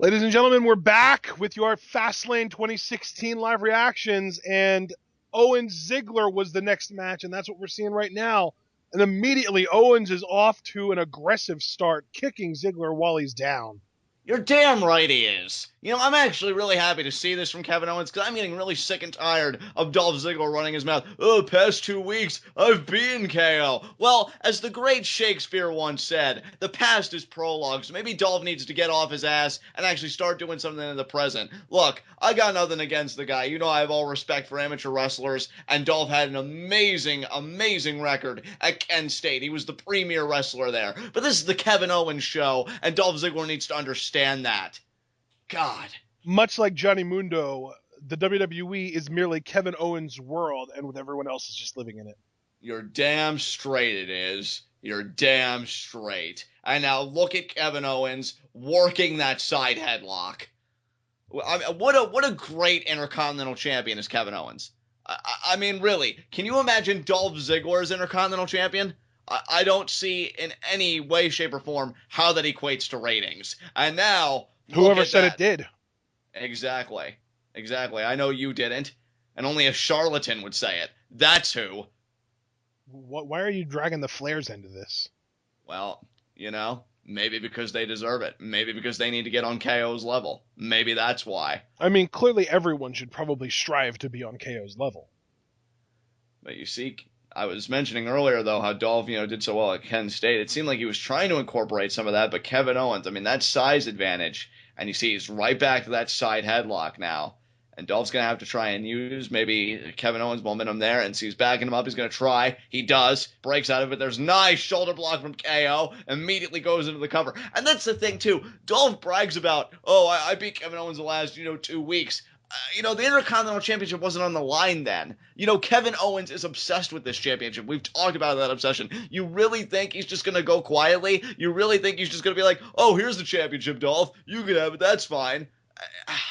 Ladies and gentlemen, we're back with your Fastlane 2016 live reactions, and Owens Ziggler was the next match, and that's what we're seeing right now. And immediately, Owens is off to an aggressive start, kicking Ziggler while he's down. You're damn right he is. I'm actually really happy to see this from Kevin Owens because I'm getting really sick and tired of Dolph Ziggler running his mouth. Oh, past 2 weeks, I've been KO. Well, as the great Shakespeare once said, the past is prologue, so maybe Dolph needs to get off his ass and actually start doing something in the present. Look, I got nothing against the guy. I have all respect for amateur wrestlers, and Dolph had an amazing, amazing record at Kent State. He was the premier wrestler there. But this is the Kevin Owens show, and Dolph Ziggler needs to understand that. God. Much like Johnny Mundo, the WWE is merely Kevin Owens' world, and with everyone else is just living in it. You're damn straight it is. You're damn straight. And now look at Kevin Owens working that side headlock. What a great Intercontinental Champion is Kevin Owens. I mean, really, can you imagine Dolph Ziggler as Intercontinental Champion? I don't see in any way, shape, or form how that equates to ratings. And now, look Whoever at said it that. did. Exactly. Exactly. I know you didn't. And only a charlatan would say it. That's who. Why are you dragging the Flares into this? Well, maybe because they deserve it. Maybe because they need to get on KO's level. Maybe that's why. I mean, clearly everyone should probably strive to be on KO's level. But you see, I was mentioning earlier, though, how Dolph, did so well at Kent State. It seemed like he was trying to incorporate some of that, but Kevin Owens, I mean, that size advantage, and you see he's right back to that side headlock now. And Dolph's going to have to try and use maybe Kevin Owens' momentum there, and he's backing him up. He's going to try. He does. Breaks out of it. There's nice shoulder block from KO. Immediately goes into the cover. And that's the thing, too. Dolph brags about, oh, I beat Kevin Owens the last, 2 weeks. The Intercontinental Championship wasn't on the line then. Kevin Owens is obsessed with this championship. We've talked about that obsession. You really think he's just going to go quietly? You really think he's just going to be like, oh, here's the championship, Dolph. You can have it. That's fine.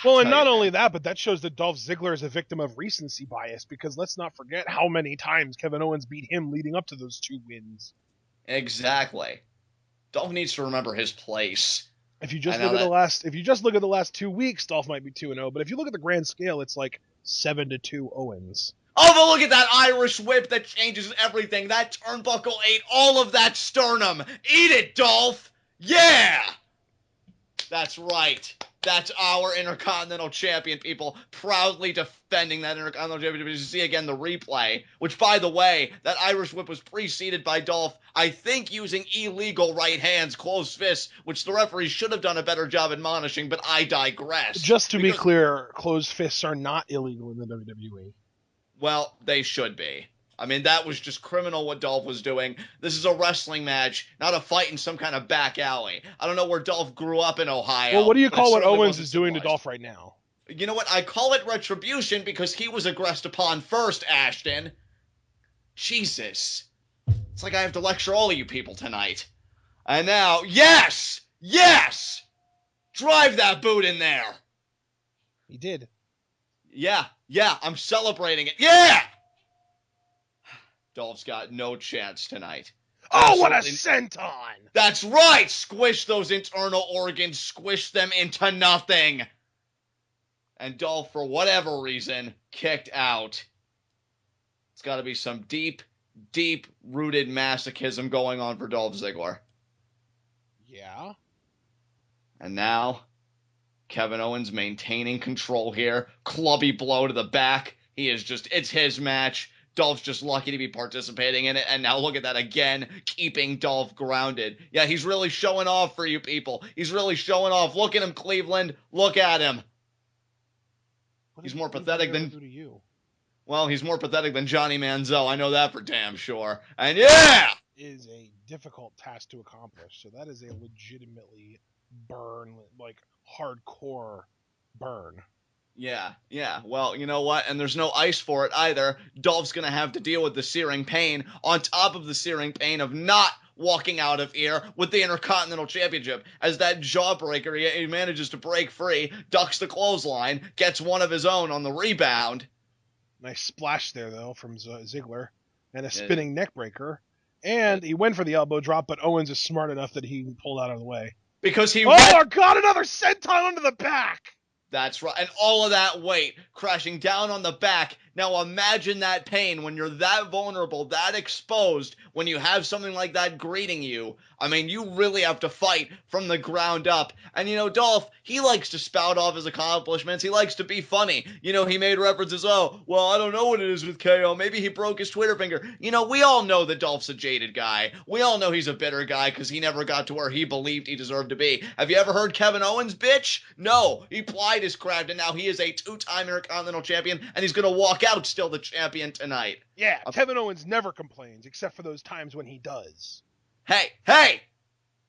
Well, and not only that, but that shows that Dolph Ziggler is a victim of recency bias, because let's not forget how many times Kevin Owens beat him leading up to those 2 wins. Exactly. Dolph needs to remember his place. If you just look at the last 2 weeks, Dolph might be 2-0, but if you look at the grand scale, it's like 7-2 Owens. Oh, but look at that Irish whip that changes everything. That turnbuckle ate all of that sternum. Eat it, Dolph. Yeah. That's right. That's our Intercontinental Champion, people, proudly defending that Intercontinental Championship. You see again the replay, which, by the way, that Irish whip was preceded by Dolph, I think, using illegal right hands, closed fists, which the referee should have done a better job admonishing, but I digress. Just to be clear, closed fists are not illegal in the WWE. Well, they should be. I mean, that was just criminal what Dolph was doing. This is a wrestling match, not a fight in some kind of back alley. I don't know where Dolph grew up in Ohio. Well, what do you call what Owens is doing to Dolph right now? You know what? I call it retribution because he was aggressed upon first, Ashton. Jesus. It's like I have to lecture all of you people tonight. And now, yes! Yes! Drive that boot in there. He did. Yeah, I'm celebrating it. Yeah! Dolph's got no chance tonight. Oh, what a senton! That's right! Squish those internal organs. Squish them into nothing. And Dolph, for whatever reason, kicked out. It's got to be some deep, deep-rooted masochism going on for Dolph Ziggler. Yeah? And now, Kevin Owens maintaining control here. Clubby blow to the back. It's his match. Dolph's just lucky to be participating in it, and now look at that again, keeping Dolph grounded. Yeah, he's really showing off for you people. He's really showing off. Look at him, Cleveland. Look at him. He's more pathetic than... Well, he's more pathetic than Johnny Manziel. I know that for damn sure. And yeah! Is a difficult task to accomplish, so that is a legitimately burn, like hardcore burn. Yeah. Well, you know what? And there's no ice for it either. Dolph's going to have to deal with the searing pain on top of the searing pain of not walking out of here with the Intercontinental Championship. As that jawbreaker, he manages to break free, ducks the clothesline, gets one of his own on the rebound. Nice splash there, though, from Ziggler. And a spinning neck breaker. And he went for the elbow drop, but Owens is smart enough that he pulled out of the way. Because he Oh read. my God! Another senton onto the back. That's right. And all of that weight crashing down on the back. Now imagine that pain when you're that vulnerable, that exposed, when you have something like that greeting you. I mean, you really have to fight from the ground up. And Dolph, he likes to spout off his accomplishments. He likes to be funny. He made references, oh, well, I don't know what it is with KO. Maybe he broke his Twitter finger. We all know that Dolph's a jaded guy. We all know he's a bitter guy because he never got to where he believed he deserved to be. Have you ever heard Kevin Owens bitch? No. He plied his craft, and now he is a two-time Intercontinental Champion, and he's going to walk out still the champion tonight. Yeah, Kevin Owens never complains, except for those times when he does. Hey!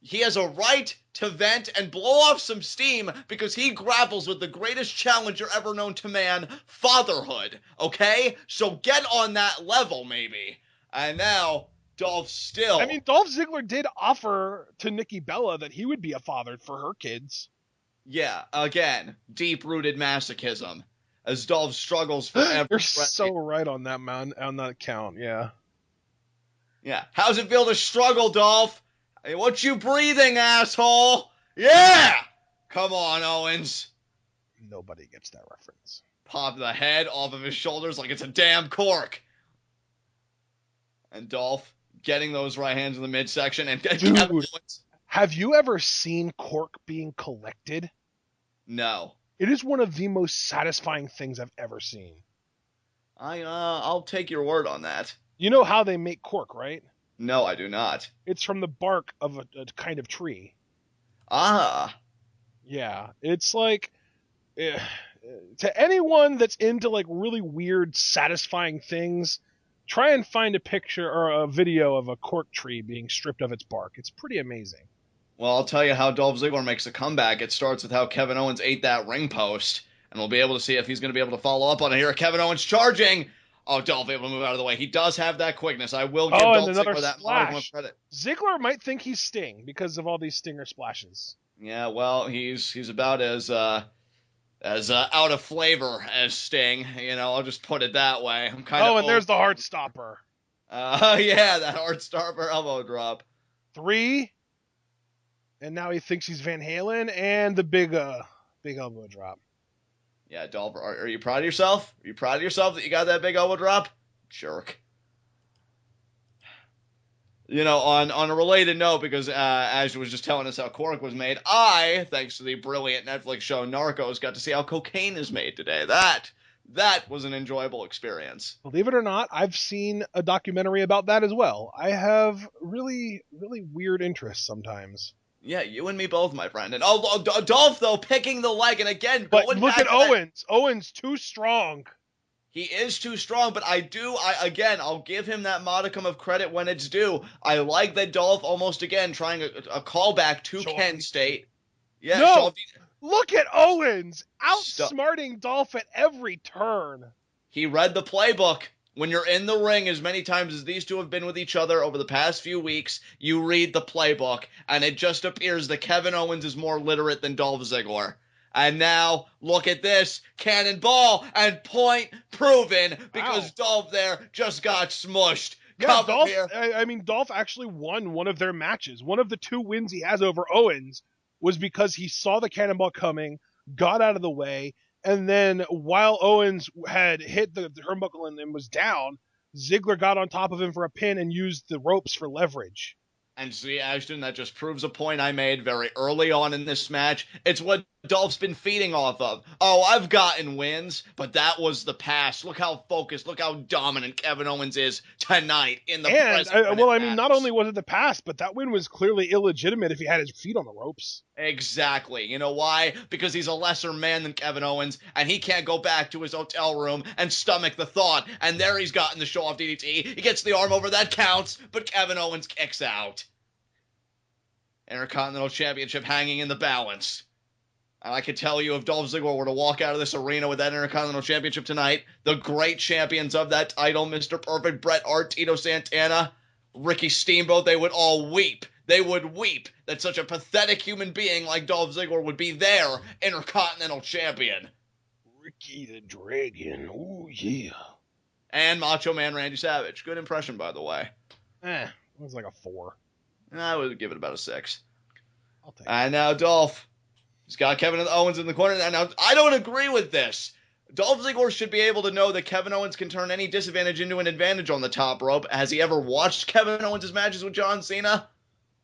He has a right to vent and blow off some steam because he grapples with the greatest challenger ever known to man, fatherhood, okay? So get on that level, maybe. And now, Dolph still... I mean, Dolph Ziggler did offer to Nikki Bella that he would be a father for her kids. Yeah, again, deep-rooted masochism. As Dolph struggles for every... You're so right on that count, yeah. Yeah. How's it feel to struggle, Dolph? Hey, what you breathing, asshole? Yeah! Come on, Owens. Nobody gets that reference. Pop the head off of his shoulders like it's a damn cork. And Dolph getting those right hands in the midsection. And Dude, have you ever seen cork being collected? No. It is one of the most satisfying things I've ever seen. I'll take your word on that. You know how they make cork, right? No, I do not. It's from the bark of a kind of tree. Ah. Yeah, it's like to anyone that's into like really weird, satisfying things, try and find a picture or a video of a cork tree being stripped of its bark. It's pretty amazing. Well, I'll tell you how Dolph Ziggler makes a comeback. It starts with how Kevin Owens ate that ring post, and we'll be able to see if he's going to be able to follow up on it here. Kevin Owens charging. Oh, Dolph able to move out of the way. He does have that quickness. I will give Dolph Ziggler that modicum of credit. Ziggler might think he's Sting because of all these stinger splashes. Yeah, well, he's about as out of flavor as Sting. I'll just put it that way. I'm kind of. Oh, and there's the heart stopper. Yeah, that heart stopper elbow drop. 3. And now he thinks he's Van Halen, and the big elbow drop. Yeah, Dolph, are you proud of yourself? Are you proud of yourself that you got that big elbow drop? Jerk. On a related note, because Ash was just telling us how cork was made, I, thanks to the brilliant Netflix show Narcos, got to see how cocaine is made today. That was an enjoyable experience. Believe it or not, I've seen a documentary about that as well. I have really, really weird interests sometimes. Yeah, you and me both, my friend. And Dolph, though, picking the leg, and again, but going look back at Owens. Owens too strong. He is too strong, but I'll give him that modicum of credit when it's due. I like that Dolph almost again trying a callback to Kent State. Yeah, no, look at Owens outsmarting Dolph at every turn. He read the playbook. When you're in the ring as many times as these two have been with each other over the past few weeks, you read the playbook, and it just appears that Kevin Owens is more literate than Dolph Ziggler. And now, look at this, cannonball, and point proven, because Dolph there just got smushed. Yeah, Dolph actually won one of their matches. One of the 2 wins he has over Owens was because he saw the cannonball coming, got out of the way, and then while Owens had hit the turnbuckle and was down, Ziggler got on top of him for a pin and used the ropes for leverage. And see, Ashton, that just proves a point I made very early on in this match. It's what Dolph's been feeding off of. Oh, I've gotten wins, but that was the past. Look how focused, look how dominant Kevin Owens is tonight in the present. Not only was it the past, but that win was clearly illegitimate if he had his feet on the ropes. Exactly. You know why? Because he's a lesser man than Kevin Owens, and he can't go back to his hotel room and stomach the thought. And there he's gotten the show-off DDT. He gets the arm over, that counts, but Kevin Owens kicks out. Intercontinental Championship hanging in the balance. And I can tell you, if Dolph Ziggler were to walk out of this arena with that Intercontinental Championship tonight, the great champions of that title, Mr. Perfect, Bret Hart, Tito Santana, Ricky Steamboat, they would all weep. They would weep that such a pathetic human being like Dolph Ziggler would be their Intercontinental Champion. Ricky the Dragon, ooh yeah. And Macho Man Randy Savage. Good impression, by the way. It was like a 4. I would give it about a 6. I'll take it. And now Dolph. He's got Kevin Owens in the corner. And now I don't agree with this. Dolph Ziggler should be able to know that Kevin Owens can turn any disadvantage into an advantage on the top rope. Has he ever watched Kevin Owens' matches with John Cena?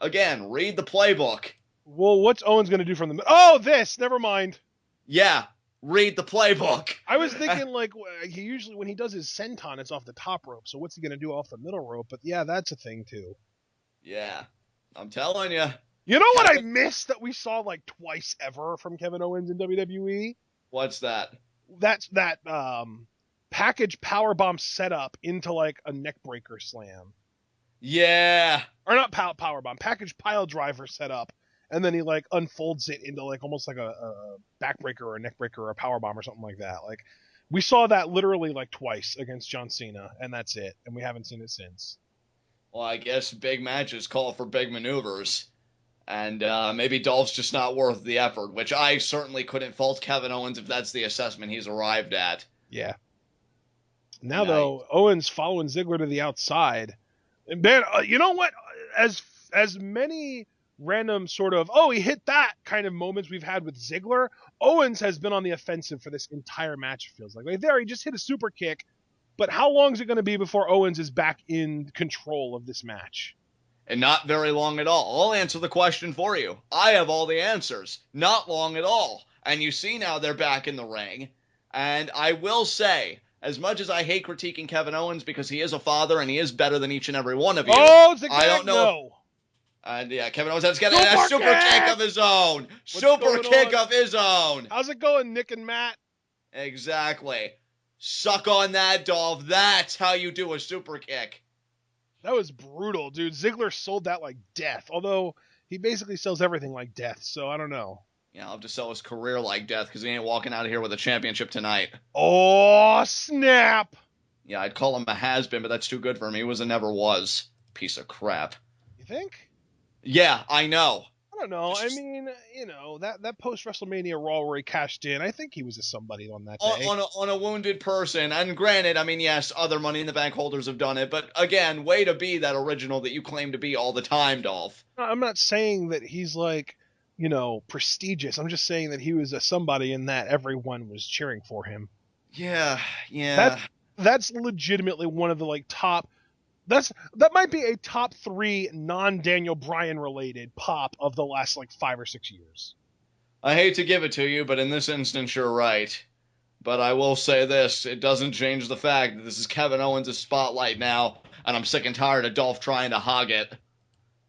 Again, read the playbook. Well, what's Owens going to do from the... Oh, this! Never mind. Yeah, read the playbook. I was thinking, like, he usually, when he does his senton, it's off the top rope. So what's he going to do off the middle rope? But yeah, that's a thing, too. Yeah, I'm telling you. You know what I missed that we saw, like, twice ever from Kevin Owens in WWE? What's that? That's that package powerbomb setup into, like, a neckbreaker slam. Yeah. Or not powerbomb, package pile driver setup. And then he, like, unfolds it into, like, almost like a backbreaker or a neckbreaker or a powerbomb or something like that. Like, we saw that literally, like, twice against John Cena, and that's it. And we haven't seen it since. Well, I guess big matches call for big maneuvers. And maybe Dolph's just not worth the effort, which I certainly couldn't fault Kevin Owens if that's the assessment he's arrived at. Yeah. Now, though, Owens following Ziggler to the outside. And man, you know what? As many random sort of, oh, he hit that kind of moments we've had with Ziggler, Owens has been on the offensive for this entire match, it feels like. Like, there, he just hit a super kick. But how long is it going to be before Owens is back in control of this match? And not very long at all. I'll answer the question for you. I have all the answers. Not long at all. And you see now they're back in the ring. And I will say, as much as I hate critiquing Kevin Owens because he is a father and he is better than each and every one of you. Oh, Ziggler, I don't know. No. And yeah, Kevin Owens has got a super kick of his own. Super kick of his own. How's it going, Nick and Matt? Exactly. Suck on that, Dolph. That's how you do a super kick. That was brutal, dude. Ziggler sold that like death. Although he basically sells everything like death, so I don't know. Yeah, I'll have to sell his career like death because he ain't walking out of here with a championship tonight. Oh, snap. Yeah, I'd call him a has-been, but that's too good for him. He was and never was. Piece of crap. You think? Yeah, I know. I don't know. I mean, you know, that post-WrestleMania Raw where he cashed in, I think he was a somebody on that day. On a wounded person. And granted, I mean, yes, other Money in the Bank holders have done it. But again, way to be that original that you claim to be all the time, Dolph. I'm not saying that he's like, you know, prestigious. I'm just saying that he was a somebody in that everyone was cheering for him. Yeah. That's legitimately one of the like top... That might be a top 3 non-Daniel Bryan related pop of the last like 5 or 6 years. I hate to give it to you, but in this instance, you're right. But I will say this, it doesn't change the fact that this is Kevin Owens' spotlight now, and I'm sick and tired of Dolph trying to hog it.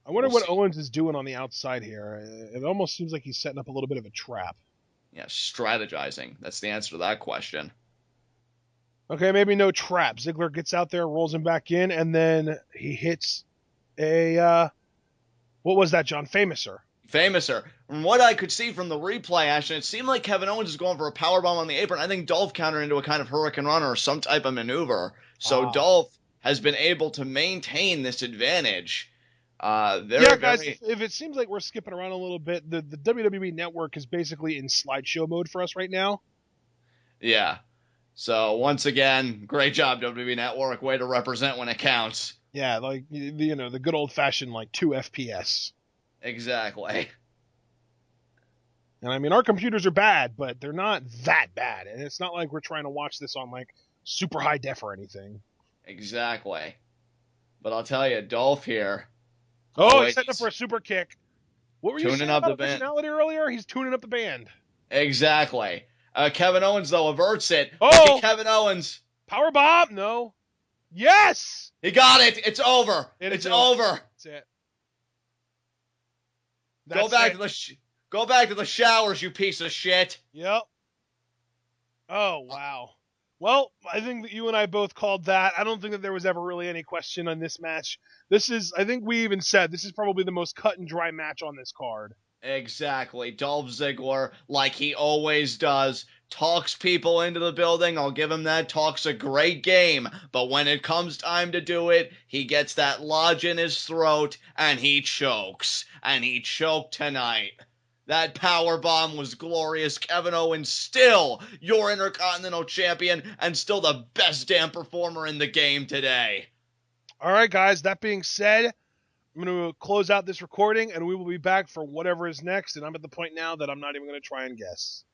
I wonder what Owens is doing on the outside here. It almost seems like he's setting up a little bit of a trap. Yeah, strategizing. That's the answer to that question. Okay, maybe no trap. Ziggler gets out there, rolls him back in, and then he hits a, what was that, John? Famouser. From what I could see from the replay action, it seemed like Kevin Owens is going for a powerbomb on the apron. I think Dolph countered into a kind of Hurricane Runner or some type of maneuver. So Dolph has been able to maintain this advantage. Guys, if it seems like we're skipping around a little bit, the WWE Network is basically in slideshow mode for us right now. Yeah. So, once again, great job, WWE Network. Way to represent when it counts. Yeah, like, you know, the good old-fashioned, like, 2 FPS. Exactly. And, I mean, our computers are bad, but they're not that bad. And it's not like we're trying to watch this on, like, super high def or anything. Exactly. But I'll tell you, Dolph here. Oh, he's setting up for a super kick. What were you saying up about the band originality earlier? He's tuning up the band. Exactly. Kevin Owens, though, averts it. Oh! Okay, Kevin Owens. Powerbomb? No. Yes! He got it. It's over. It's over. That's it. Go back to the showers, you piece of shit. Yep. Oh, wow. Well, I think that you and I both called that. I don't think that there was ever really any question on this match. I think we even said, this is probably the most cut and dry match on this card. Exactly. Dolph Ziggler, like he always does, talks people into the building. I'll give him that. Talks a great game. But when it comes time to do it, he gets that lodge in his throat, and he chokes. And he choked tonight. That powerbomb was glorious. Kevin Owens, still your Intercontinental Champion, and still the best damn performer in the game today. All right, guys. That being said, I'm going to close out this recording, and we will be back for whatever is next. And I'm at the point now that I'm not even going to try and guess.